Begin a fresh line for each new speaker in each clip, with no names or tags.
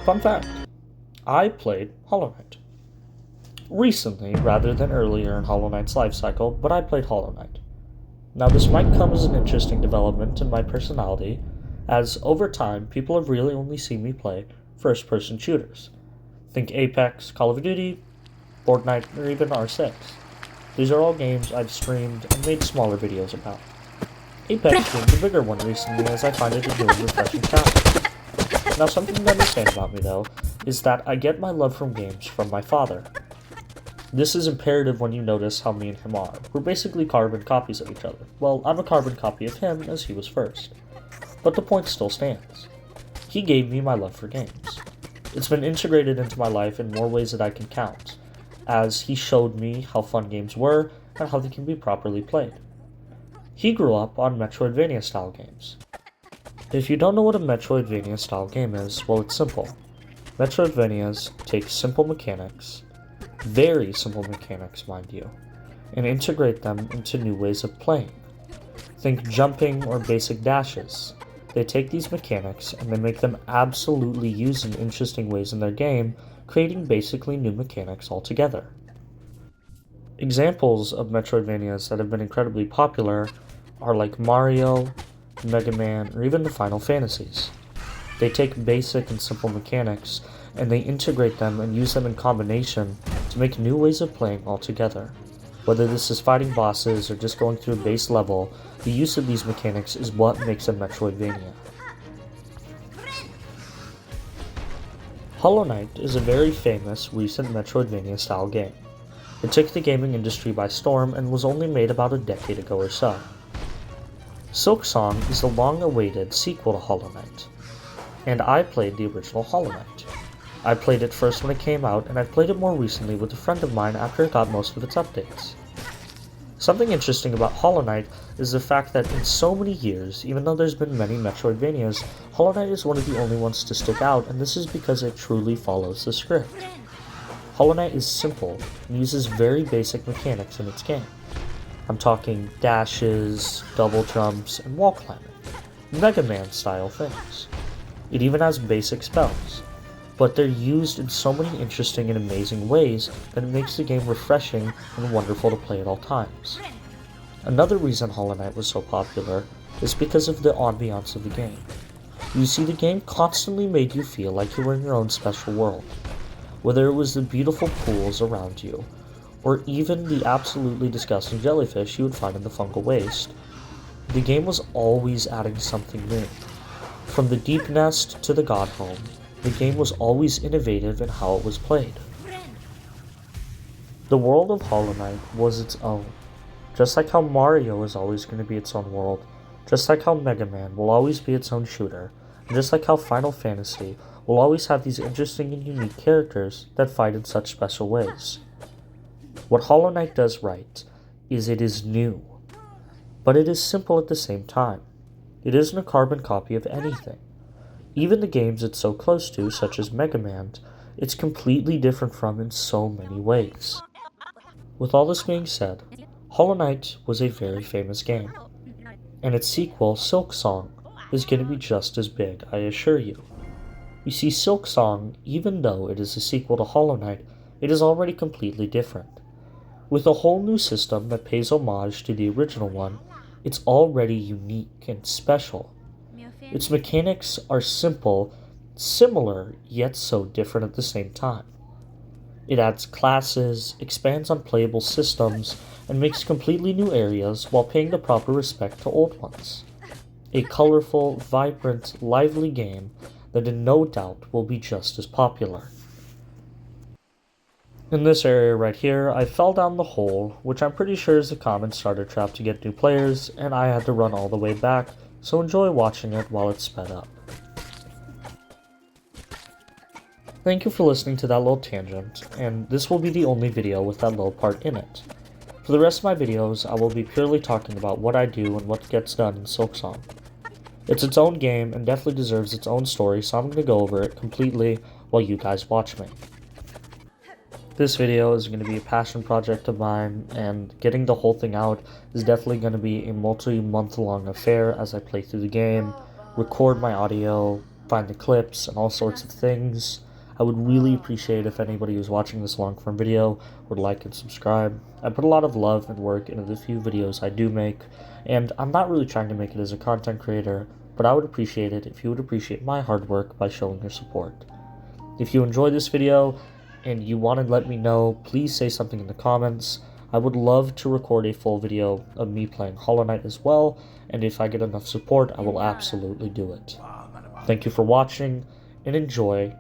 Fun fact, I played Hollow Knight. Recently, rather than earlier in Hollow Knight's life cycle, but I played Hollow Knight. Now this might come as an interesting development in my personality, as over time people have really only seen me play first-person shooters. Think Apex, Call of Duty, Fortnite, or even R6. These are all games I've streamed and made smaller videos about. Apex being the bigger one recently, as I find it a new and refreshing challenge. Now something to understand about me though, is that I get my love from games from my father. This is imperative when you notice how me and him are. We're basically carbon copies of each other. Well, I'm a carbon copy of him as he was first. But the point still stands. He gave me my love for games. It's been integrated into my life in more ways than I can count, as he showed me how fun games were and how they can be properly played. He grew up on Metroidvania style games. If you don't know what a Metroidvania style game is, well, it's simple. Metroidvanias take simple mechanics, very simple mechanics mind you, and integrate them into new ways of playing. Think jumping or basic dashes. They take these mechanics and they make them absolutely used in interesting ways in their game, creating basically new mechanics altogether. Examples of Metroidvanias that have been incredibly popular are like Mario, Mega Man, or even the Final Fantasies. They take basic and simple mechanics and they integrate them and use them in combination to make new ways of playing altogether. Whether this is fighting bosses or just going through a base level, the use of these mechanics is what makes a Metroidvania. Hollow Knight is a very famous recent Metroidvania style game. It took the gaming industry by storm and was only made about a decade ago or so. Silksong is the long-awaited sequel to Hollow Knight, and I played the original Hollow Knight. I played it first when it came out, and I've played it more recently with a friend of mine after it got most of its updates. Something interesting about Hollow Knight is the fact that in so many years, even though there's been many Metroidvanias, Hollow Knight is one of the only ones to stick out, and this is because it truly follows the script. Hollow Knight is simple and uses very basic mechanics in its game. I'm talking dashes, double jumps, and wall climbing. Mega Man style things. It even has basic spells, but they're used in so many interesting and amazing ways that it makes the game refreshing and wonderful to play at all times. Another reason Hollow Knight was so popular is because of the ambiance of the game. You see, the game constantly made you feel like you were in your own special world, whether it was the beautiful pools around you, or even the absolutely disgusting jellyfish you would find in the fungal waste. The game was always adding something new. From the deep nest to the god home, the game was always innovative in how it was played. The world of Hollow Knight was its own. Just like how Mario is always going to be its own world, just like how Mega Man will always be its own shooter, and just like how Final Fantasy will always have these interesting and unique characters that fight in such special ways. What Hollow Knight does right is it is new, but it is simple at the same time. It isn't a carbon copy of anything. Even the games it's so close to, such as Mega Man, it's completely different from in so many ways. With all this being said, Hollow Knight was a very famous game, and its sequel, Silksong, is going to be just as big, I assure you. You see, Silksong, even though it is a sequel to Hollow Knight, it is already completely different. With a whole new system that pays homage to the original one, it's already unique and special. Its mechanics are simple, similar, yet so different at the same time. It adds classes, expands on playable systems, and makes completely new areas while paying the proper respect to old ones. A colorful, vibrant, lively game that in no doubt will be just as popular. In this area right here, I fell down the hole, which I'm pretty sure is a common starter trap to get new players, and I had to run all the way back, so enjoy watching it while it's sped up. Thank you for listening to that little tangent, and this will be the only video with that little part in it. For the rest of my videos, I will be purely talking about what I do and what gets done in Silksong. It's its own game and definitely deserves its own story, so I'm going to go over it completely while you guys watch me. This video is going to be a passion project of mine, and getting the whole thing out is definitely going to be a multi-month long affair as I play through the game, record my audio, find the clips and all sorts of things. I would really appreciate if anybody who's watching this long-form video would like and subscribe. I put a lot of love and work into the few videos I do make, and I'm not really trying to make it as a content creator, but I would appreciate it if you would appreciate my hard work by showing your support. If you enjoyed this video and you want to let me know, please say something in the comments. I would love to record a full video of me playing Hollow Knight as well, and if I get enough support, I will absolutely do it. Thank you for watching, and enjoy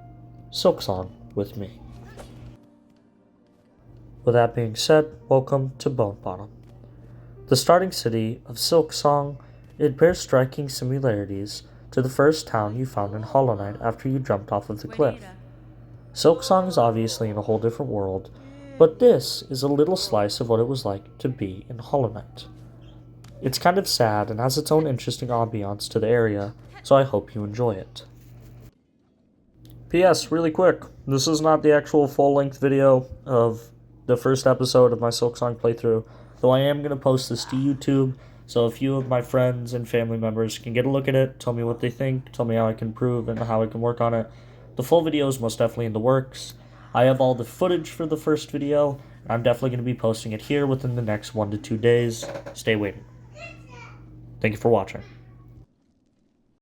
Silksong with me. With that being said, welcome to Bone Bottom. The starting city of Silksong, it bears striking similarities to the first town you found in Hollow Knight after you jumped off of the cliff. Silksong is obviously in a whole different world, but this is a little slice of what it was like to be in Hollow Knight. It's kind of sad and has its own interesting ambiance to the area, so I hope you enjoy it. P.S. Really quick, this is not the actual full-length video of the first episode of my Silksong playthrough, though I am going to post this to YouTube, so a few of my friends and family members can get a look at it, tell me what they think, tell me how I can improve and how I can work on it. The full video is most definitely in the works. I have all the footage for the first video, and I'm definitely going to be posting it here within the next 1 to 2 days. Stay waiting. Thank you for watching.